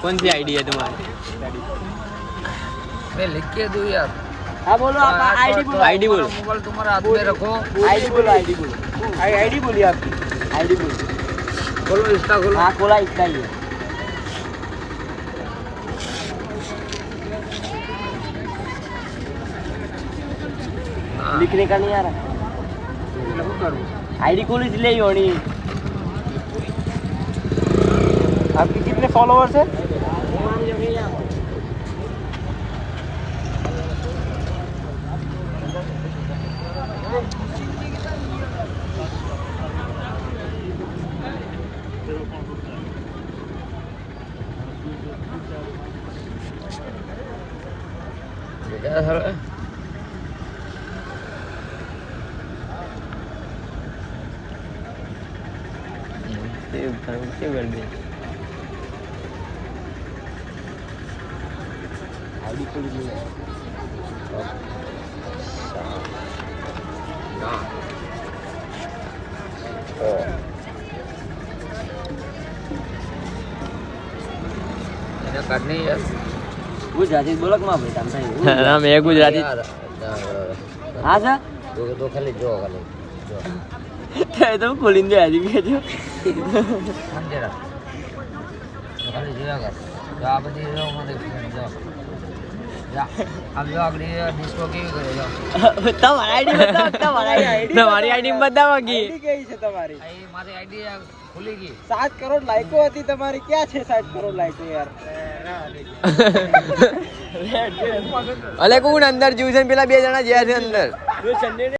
कौन सी आईडी है तुम्हारी? मैं लिख के दूं यार। हाँ बोलो आप आईडी बोलो। आईडी बोलो। मोबाइल तुम्हारे हाथ में रखो। आईडी बोलो आईडी बोलो। आईडी बोलिए आपकी आईडी बोलो। खोलो इंस्टा खोलो। हाँ खोला इतना ही है। लिखने का नहीं आ रहा। आईडी खोल इसलिए ही होनी। आपके कितने फॉलोअर्स है? आईडी खोल लीजिए। करनी है गुजराती बोलो कमा भाई तम सही ना मैं गुजराती हां सर तो खाली जो खाली तो खोलिंदे आजी के जो अंधेरा खाली જોયા કર જો આ બધી જો મને જો જા अब जो अगली डिस्को की करे जो તમારી આઈડી बताओ તમારી આઈડી તમારી આઈડી बताओ की આઈડી કઈ છે તમારી आई मारी आईडी खुली गई 7 કરોડ લાઈકો હતી તમારી ક્યાં છે 7 કરોડ લાઈકો યાર અલે કોણ અંદર ટ્યુશન પેલા બે જણા ગયા છે અંદર